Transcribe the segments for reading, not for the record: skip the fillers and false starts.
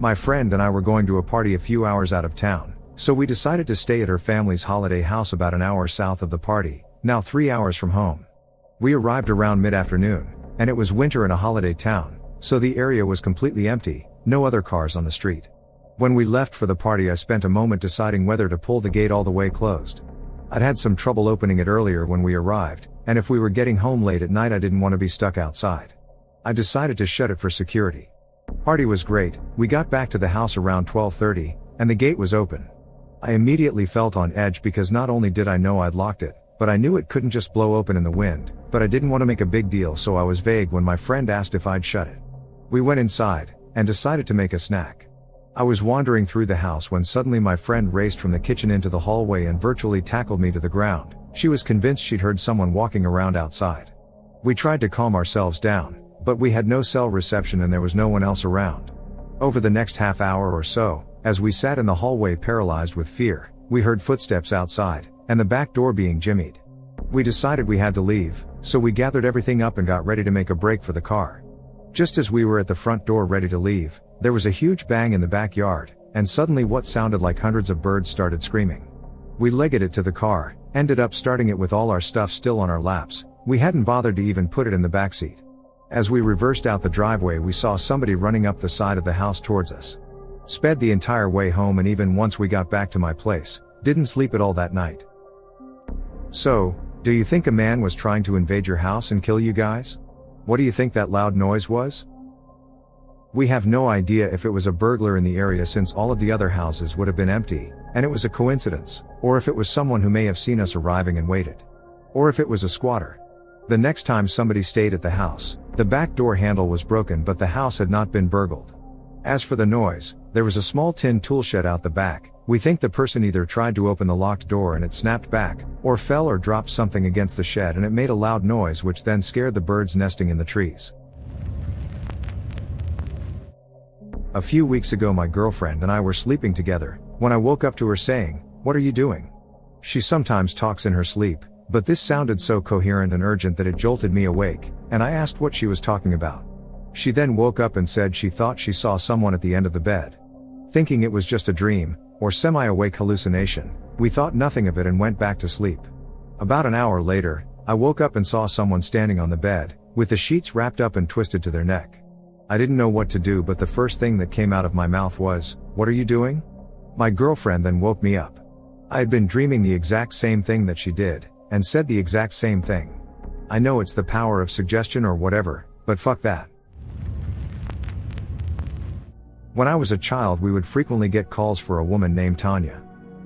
My friend and I were going to a party a few hours out of town, so we decided to stay at her family's holiday house about an hour south of the party, now 3 hours from home. We arrived around mid-afternoon, and it was winter in a holiday town, so the area was completely empty, no other cars on the street. When we left for the party, I spent a moment deciding whether to pull the gate all the way closed. I'd had some trouble opening it earlier when we arrived, and if we were getting home late at night I didn't want to be stuck outside. I decided to shut it for security. Party was great. We got back to the house around 12:30, and the gate was open. I immediately felt on edge because not only did I know I'd locked it, but I knew it couldn't just blow open in the wind, but I didn't want to make a big deal, so I was vague when my friend asked if I'd shut it. We went inside, and decided to make a snack. I was wandering through the house when suddenly my friend raced from the kitchen into the hallway and virtually tackled me to the ground. She was convinced she'd heard someone walking around outside. We tried to calm ourselves down, but we had no cell reception and there was no one else around. Over the next half hour or so, as we sat in the hallway paralyzed with fear, we heard footsteps outside, and the back door being jimmied. We decided we had to leave, so we gathered everything up and got ready to make a break for the car. Just as we were at the front door ready to leave, there was a huge bang in the backyard, and suddenly what sounded like hundreds of birds started screaming. We legged it to the car, ended up starting it with all our stuff still on our laps. We hadn't bothered to even put it in the backseat. As we reversed out the driveway, we saw somebody running up the side of the house towards us. Sped the entire way home, and even once we got back to my place, didn't sleep at all that night. So, do you think a man was trying to invade your house and kill you guys? What do you think that loud noise was? We have no idea if it was a burglar in the area, since all of the other houses would have been empty, and it was a coincidence, or if it was someone who may have seen us arriving and waited. Or if it was a squatter. The next time somebody stayed at the house, the back door handle was broken but the house had not been burgled. As for the noise, there was a small tin tool shed out the back. We think the person either tried to open the locked door and it snapped back, or fell or dropped something against the shed and it made a loud noise, which then scared the birds nesting in the trees. A few weeks ago my girlfriend and I were sleeping together, when I woke up to her saying, "What are you doing?" She sometimes talks in her sleep, but this sounded so coherent and urgent that it jolted me awake, and I asked what she was talking about. She then woke up and said she thought she saw someone at the end of the bed. Thinking it was just a dream, or semi-awake hallucination, we thought nothing of it and went back to sleep. About an hour later, I woke up and saw someone standing on the bed, with the sheets wrapped up and twisted to their neck. I didn't know what to do, but the first thing that came out of my mouth was, "What are you doing?" My girlfriend then woke me up. I had been dreaming the exact same thing that she did, and said the exact same thing. I know it's the power of suggestion or whatever, but fuck that. When I was a child, we would frequently get calls for a woman named Tanya.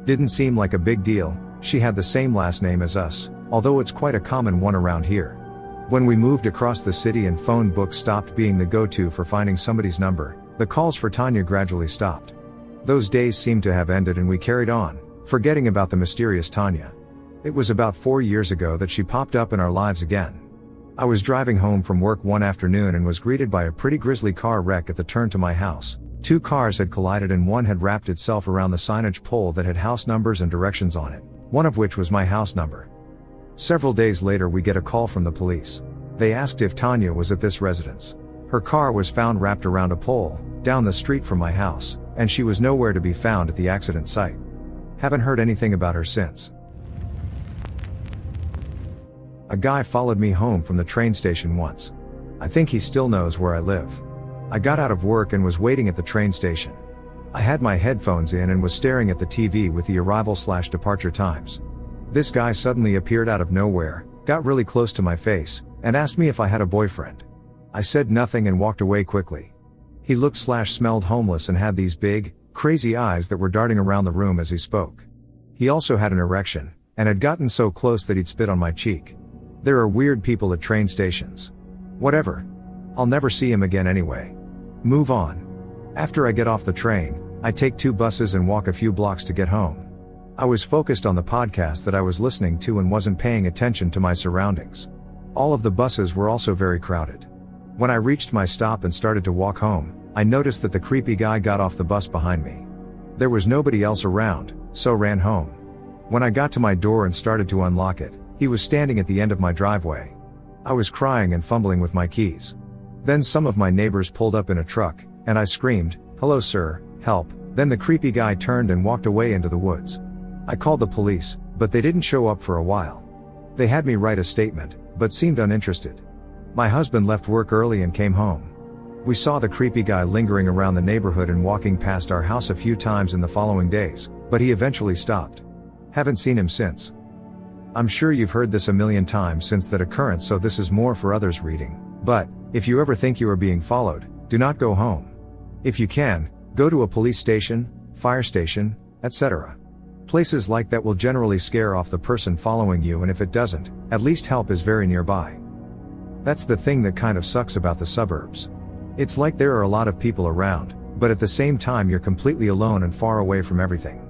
Didn't seem like a big deal. She had the same last name as us, although it's quite a common one around here. When we moved across the city and phone books stopped being the go-to for finding somebody's number, the calls for Tanya gradually stopped. Those days seemed to have ended and we carried on, forgetting about the mysterious Tanya. It was about 4 years ago that she popped up in our lives again. I was driving home from work one afternoon and was greeted by a pretty grisly car wreck at the turn to my house. 2 cars had collided and one had wrapped itself around the signage pole that had house numbers and directions on it, one of which was my house number. Several days later we get a call from the police. They asked if Tanya was at this residence. Her car was found wrapped around a pole, down the street from my house, and she was nowhere to be found at the accident site. Haven't heard anything about her since. A guy followed me home from the train station once. I think he still knows where I live. I got out of work and was waiting at the train station. I had my headphones in and was staring at the TV with the arrival/departure times. This guy suddenly appeared out of nowhere, got really close to my face, and asked me if I had a boyfriend. I said nothing and walked away quickly. He looked/smelled homeless and had these big, crazy eyes that were darting around the room as he spoke. He also had an erection, and had gotten so close that he'd spit on my cheek. There are weird people at train stations. Whatever. I'll never see him again anyway. Move on. After I get off the train, I take 2 buses and walk a few blocks to get home. I was focused on the podcast that I was listening to and wasn't paying attention to my surroundings. All of the buses were also very crowded. When I reached my stop and started to walk home, I noticed that the creepy guy got off the bus behind me. There was nobody else around, so ran home. When I got to my door and started to unlock it, he was standing at the end of my driveway. I was crying and fumbling with my keys. Then some of my neighbors pulled up in a truck, and I screamed, "Hello sir, help." Then the creepy guy turned and walked away into the woods. I called the police, but they didn't show up for a while. They had me write a statement, but seemed uninterested. My husband left work early and came home. We saw the creepy guy lingering around the neighborhood and walking past our house a few times in the following days, but he eventually stopped. Haven't seen him since. I'm sure you've heard this a million times since that occurrence, so this is more for others reading. But, if you ever think you are being followed, do not go home. If you can, go to a police station, fire station, etc. Places like that will generally scare off the person following you, and if it doesn't, at least help is very nearby. That's the thing that kind of sucks about the suburbs. It's like there are a lot of people around, but at the same time you're completely alone and far away from everything.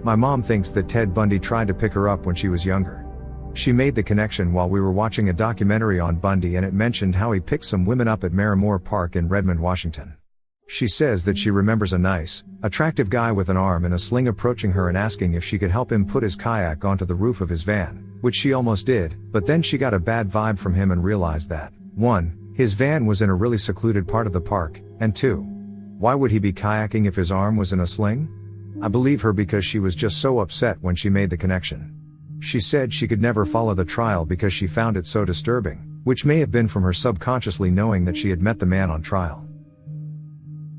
My mom thinks that Ted Bundy tried to pick her up when she was younger. She made the connection while we were watching a documentary on Bundy, and it mentioned how he picked some women up at Merrimore Park in Redmond, Washington. She says that she remembers a nice, attractive guy with an arm in a sling approaching her and asking if she could help him put his kayak onto the roof of his van, which she almost did, but then she got a bad vibe from him and realized that, 1, his van was in a really secluded part of the park, and 2, why would he be kayaking if his arm was in a sling? I believe her because she was just so upset when she made the connection. She said she could never follow the trial because she found it so disturbing, which may have been from her subconsciously knowing that she had met the man on trial.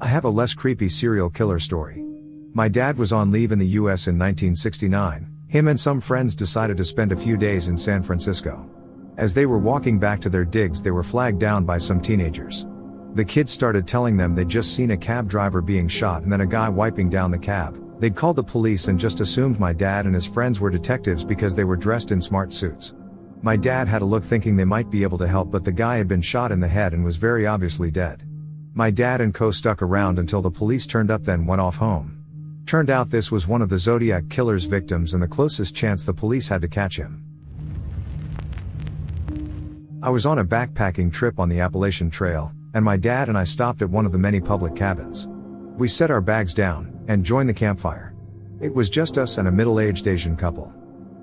I have a less creepy serial killer story. My dad was on leave in the US in 1969. Him and some friends decided to spend a few days in San Francisco. As they were walking back to their digs, they were flagged down by some teenagers. The kids started telling them they'd just seen a cab driver being shot and then a guy wiping down the cab. They'd called the police and just assumed my dad and his friends were detectives because they were dressed in smart suits. My dad had a look thinking they might be able to help, but the guy had been shot in the head and was very obviously dead. My dad and co stuck around until the police turned up, then went off home. Turned out this was one of the Zodiac killer's victims and the closest chance the police had to catch him. I was on a backpacking trip on the Appalachian Trail, and my dad and I stopped at one of the many public cabins. We set our bags down and joined the campfire. It was just us and a middle-aged Asian couple.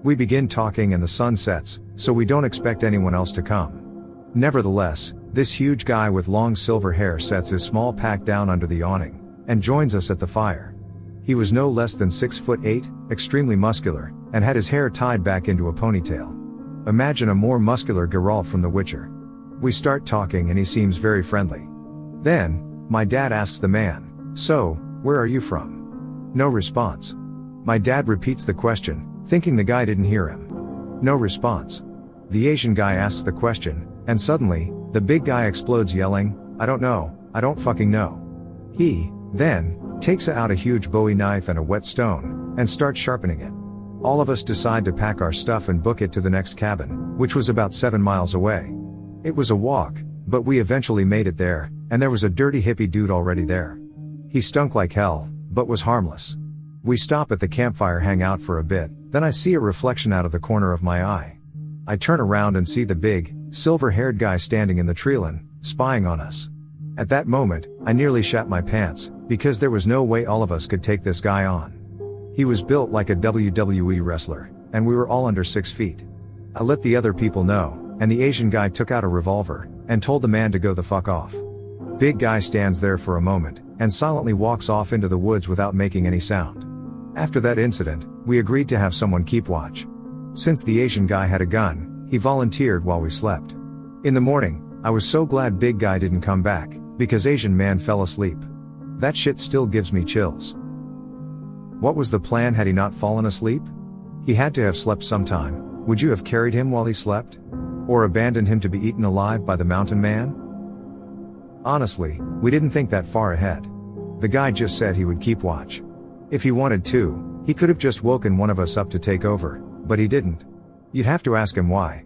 We begin talking and the sun sets, so we don't expect anyone else to come. Nevertheless, this huge guy with long silver hair sets his small pack down under the awning and joins us at the fire. He was no less than 6'8", extremely muscular, and had his hair tied back into a ponytail. Imagine a more muscular Geralt from The Witcher. We start talking and he seems very friendly. Then, my dad asks the man, "So, where are you from?" No response. My dad repeats the question, thinking the guy didn't hear him. No response. The Asian guy asks the question, and suddenly, the big guy explodes yelling, "I don't know, I don't fucking know." He, then, takes out a huge Bowie knife and a wet stone, and starts sharpening it. All of us decide to pack our stuff and book it to the next cabin, which was about 7 miles away. It was a walk, but we eventually made it there, and there was a dirty hippie dude already there. He stunk like hell, but was harmless. We stop at the campfire, hang out for a bit, then I see a reflection out of the corner of my eye. I turn around and see the big, silver-haired guy standing in the treeline, spying on us. At that moment, I nearly shat my pants, because there was no way all of us could take this guy on. He was built like a WWE wrestler, and we were all under 6 feet. I let the other people know, and the Asian guy took out a revolver, and told the man to go the fuck off. Big guy stands there for a moment, and silently walks off into the woods without making any sound. After that incident, we agreed to have someone keep watch. Since the Asian guy had a gun, he volunteered while we slept. In the morning, I was so glad big guy didn't come back, because Asian man fell asleep. That shit still gives me chills. What was the plan had he not fallen asleep? He had to have slept sometime. Would you have carried him while he slept? Or abandoned him to be eaten alive by the mountain man? Honestly, we didn't think that far ahead. The guy just said he would keep watch. If he wanted to, he could have just woken one of us up to take over, but he didn't. You'd have to ask him why.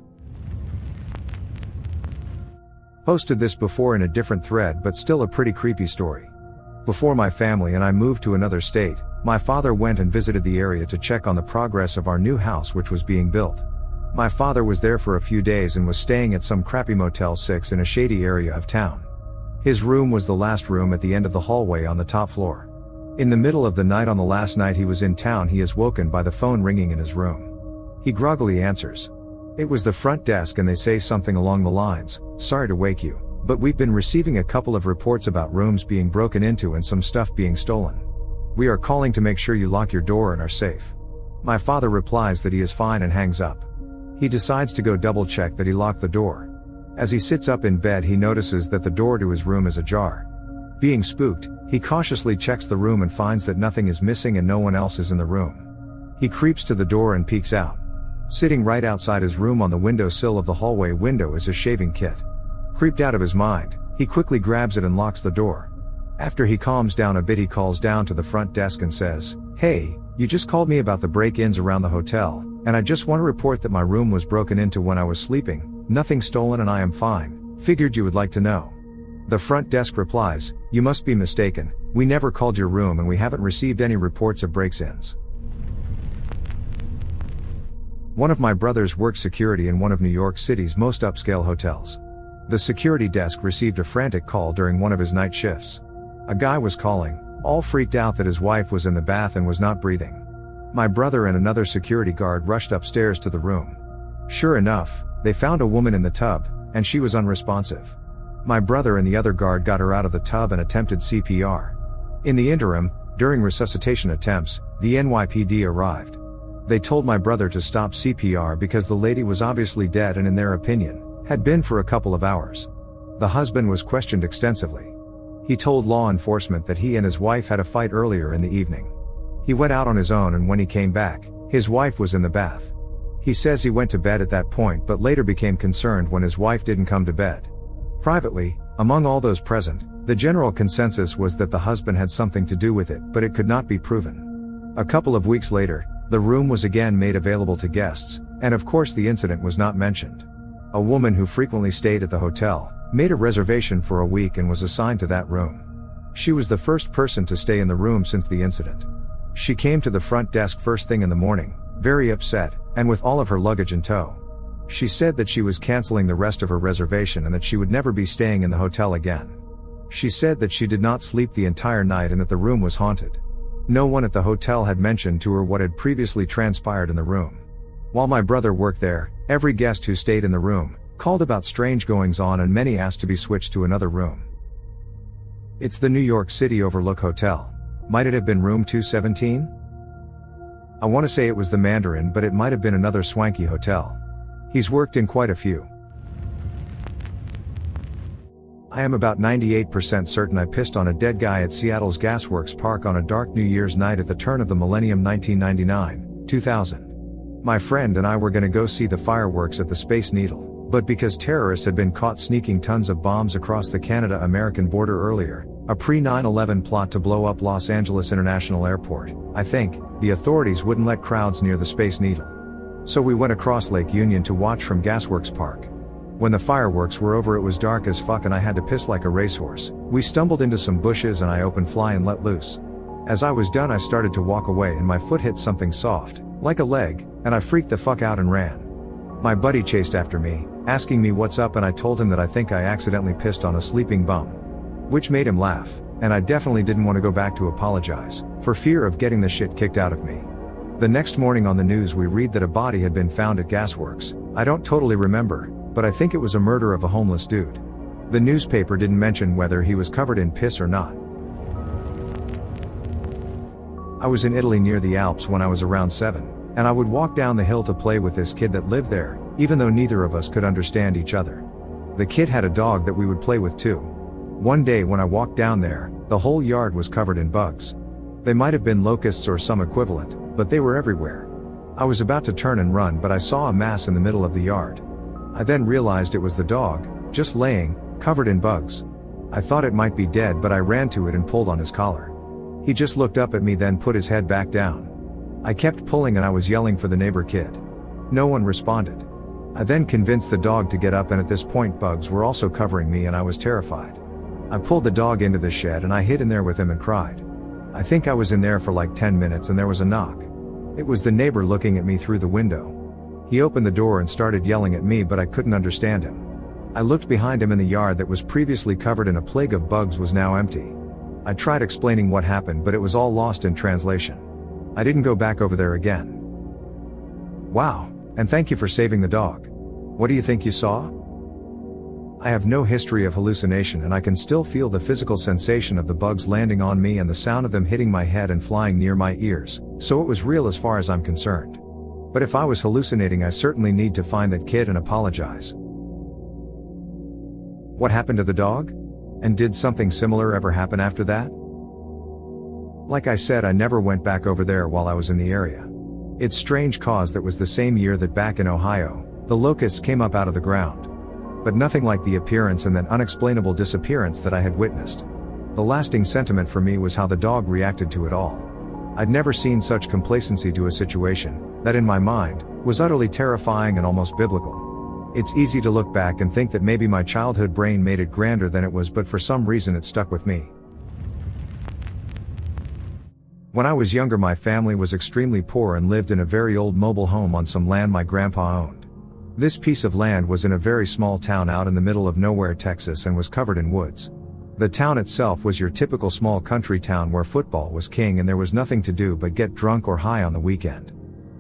Posted this before in a different thread, but still a pretty creepy story. Before my family and I moved to another state, my father went and visited the area to check on the progress of our new house which was being built. My father was there for a few days and was staying at some crappy Motel 6 in a shady area of town. His room was the last room at the end of the hallway on the top floor. In the middle of the night on the last night he was in town, he is woken by the phone ringing in his room. He groggily answers. It was the front desk and they say something along the lines, "Sorry to wake you, But we've been receiving a couple of reports about rooms being broken into and some stuff being stolen. We are calling to make sure you lock your door and are safe." My father replies that he is fine and hangs up. He decides to go double check that he locked the door. As he sits up in bed, he notices that the door to his room is ajar. Being spooked, he cautiously checks the room and finds that nothing is missing and no one else is in the room. He creeps to the door and peeks out. Sitting right outside his room on the windowsill of the hallway window is his shaving kit. Creeped out of his mind, he quickly grabs it and locks the door. After he calms down a bit, he calls down to the front desk and says, "Hey, you just called me about the break-ins around the hotel, and I just want to report that my room was broken into when I was sleeping, nothing stolen and I am fine, figured you would like to know." The front desk replies, "You must be mistaken, we never called your room and we haven't received any reports of break-ins." One of my brothers works security in one of New York City's most upscale hotels. The security desk received a frantic call during one of his night shifts. A guy was calling, all freaked out that his wife was in the bath and was not breathing. My brother and another security guard rushed upstairs to the room. Sure enough, they found a woman in the tub, and she was unresponsive. My brother and the other guard got her out of the tub and attempted CPR. In the interim, during resuscitation attempts, the NYPD arrived. They told my brother to stop CPR because the lady was obviously dead and, in their opinion, had been for a couple of hours. The husband was questioned extensively. He told law enforcement that he and his wife had a fight earlier in the evening. He went out on his own, and when he came back, his wife was in the bath. He says he went to bed at that point but later became concerned when his wife didn't come to bed. Privately, among all those present, the general consensus was that the husband had something to do with it, but it could not be proven. A couple of weeks later, the room was again made available to guests, and of course the incident was not mentioned. A woman who frequently stayed at the hotel made a reservation for a week and was assigned to that room. She was the first person to stay in the room since the incident. She came to the front desk first thing in the morning, very upset, and with all of her luggage in tow. She said that she was canceling the rest of her reservation and that she would never be staying in the hotel again. She said that she did not sleep the entire night and that the room was haunted. No one at the hotel had mentioned to her what had previously transpired in the room. While my brother worked there, every guest who stayed in the room called about strange goings-on and many asked to be switched to another room. It's the New York City Overlook Hotel. Might it have been room 217? I want to say it was the Mandarin, but it might have been another swanky hotel. He's worked in quite a few. I am about 98% certain I pissed on a dead guy at Seattle's Gasworks Park on a dark New Year's night at the turn of the millennium 1999, 2000. My friend and I were going to go see the fireworks at the Space Needle, but because terrorists had been caught sneaking tons of bombs across the Canada-American border earlier, a pre-9/11 plot to blow up Los Angeles International Airport, I think, the authorities wouldn't let crowds near the Space Needle. So we went across Lake Union to watch from Gasworks Park. When the fireworks were over, it was dark as fuck and I had to piss like a racehorse. We stumbled into some bushes and I opened fly and let loose. As I was done, I started to walk away and my foot hit something soft, like a leg, and I freaked the fuck out and ran. My buddy chased after me, asking me what's up, and I told him that I think I accidentally pissed on a sleeping bum. Which made him laugh, and I definitely didn't want to go back to apologize, for fear of getting the shit kicked out of me. The next morning on the news we read that a body had been found at Gasworks. I don't totally remember, but I think it was a murder of a homeless dude. The newspaper didn't mention whether he was covered in piss or not. I was in Italy near the Alps when I was around 7, and I would walk down the hill to play with this kid that lived there, even though neither of us could understand each other. The kid had a dog that we would play with too. One day when I walked down there, the whole yard was covered in bugs. They might have been locusts or some equivalent, but they were everywhere. I was about to turn and run, but I saw a mass in the middle of the yard. I then realized it was the dog, just laying, covered in bugs. I thought it might be dead, but I ran to it and pulled on his collar. He just looked up at me, then put his head back down. I kept pulling and I was yelling for the neighbor kid. No one responded. I then convinced the dog to get up, and at this point bugs were also covering me and I was terrified. I pulled the dog into the shed and I hid in there with him and cried. I think I was in there for like 10 minutes and there was a knock. It was the neighbor looking at me through the window. He opened the door and started yelling at me, but I couldn't understand him. I looked behind him and the yard that was previously covered in a plague of bugs was now empty. I tried explaining what happened, but it was all lost in translation. I didn't go back over there again. Wow, and thank you for saving the dog. What do you think you saw? I have no history of hallucination and I can still feel the physical sensation of the bugs landing on me and the sound of them hitting my head and flying near my ears, so it was real as far as I'm concerned. But if I was hallucinating, I certainly need to find that kid and apologize. What happened to the dog? And did something similar ever happen after that? Like I said, I never went back over there while I was in the area. It's strange cause that was the same year that back in Ohio, the locusts came up out of the ground. But nothing like the appearance and then unexplainable disappearance that I had witnessed. The lasting sentiment for me was how the dog reacted to it all. I'd never seen such complacency to a situation, that in my mind, was utterly terrifying and almost biblical. It's easy to look back and think that maybe my childhood brain made it grander than it was, but for some reason it stuck with me. When I was younger, my family was extremely poor and lived in a very old mobile home on some land my grandpa owned. This piece of land was in a very small town out in the middle of nowhere, Texas, and was covered in woods. The town itself was your typical small country town where football was king and there was nothing to do but get drunk or high on the weekend.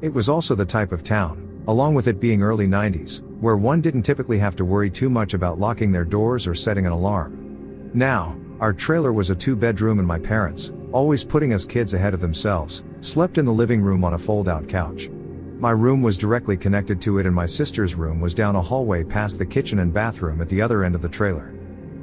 It was also the type of town, along with it being early 90s, where one didn't typically have to worry too much about locking their doors or setting an alarm. Now, our trailer was a 2-bedroom and my parents, always putting us kids ahead of themselves, slept in the living room on a fold-out couch. My room was directly connected to it and my sister's room was down a hallway past the kitchen and bathroom at the other end of the trailer.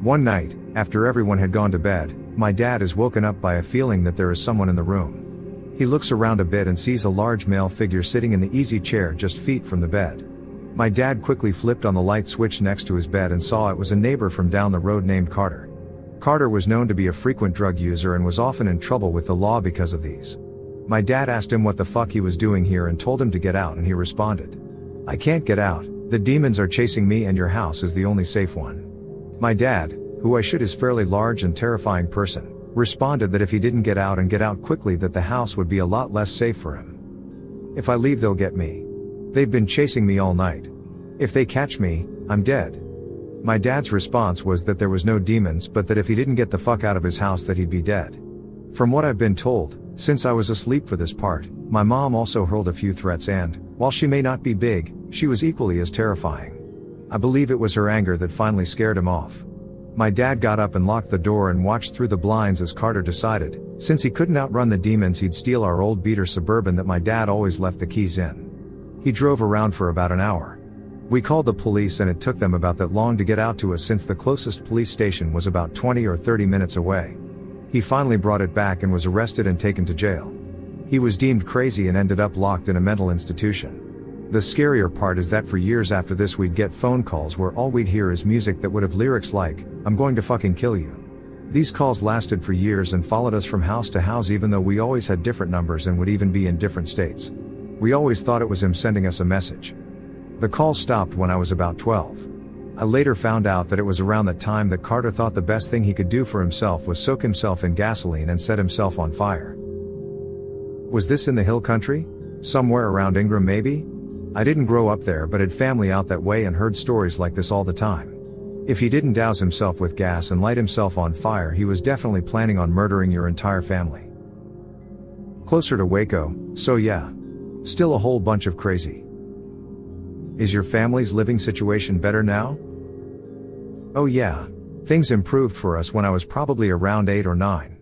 One night, after everyone had gone to bed, my dad is woken up by a feeling that there is someone in the room. He looks around a bit and sees a large male figure sitting in the easy chair just feet from the bed. My dad quickly flipped on the light switch next to his bed and saw it was a neighbor from down the road named Carter. Carter was known to be a frequent drug user and was often in trouble with the law because of these. My dad asked him what the fuck he was doing here and told him to get out, and he responded, "I can't get out, the demons are chasing me and your house is the only safe one." My dad, who I should is fairly large and terrifying person, responded that if he didn't get out and get out quickly that the house would be a lot less safe for him. "If I leave they'll get me. They've been chasing me all night. If they catch me, I'm dead." My dad's response was that there was no demons, but that if he didn't get the fuck out of his house that he'd be dead. From what I've been told, since I was asleep for this part, my mom also hurled a few threats and, while she may not be big, she was equally as terrifying. I believe it was her anger that finally scared him off. My dad got up and locked the door and watched through the blinds as Carter decided, since he couldn't outrun the demons, he'd steal our old beater Suburban that my dad always left the keys in. He drove around for about an hour. We called the police and it took them about that long to get out to us since the closest police station was about 20 or 30 minutes away. He finally brought it back and was arrested and taken to jail. He was deemed crazy and ended up locked in a mental institution. The scarier part is that for years after this we'd get phone calls where all we'd hear is music that would have lyrics like, "I'm going to fucking kill you." These calls lasted for years and followed us from house to house, even though we always had different numbers and would even be in different states. We always thought it was him sending us a message. The call stopped when I was about 12. I later found out that it was around that time that Carter thought the best thing he could do for himself was soak himself in gasoline and set himself on fire. Was this in the hill country? Somewhere around Ingram maybe? I didn't grow up there but had family out that way and heard stories like this all the time. If he didn't douse himself with gas and light himself on fire, he was definitely planning on murdering your entire family. Closer to Waco, so yeah. Still a whole bunch of crazy. Is your family's living situation better now? Oh yeah. Things improved for us when I was probably around 8 or 9.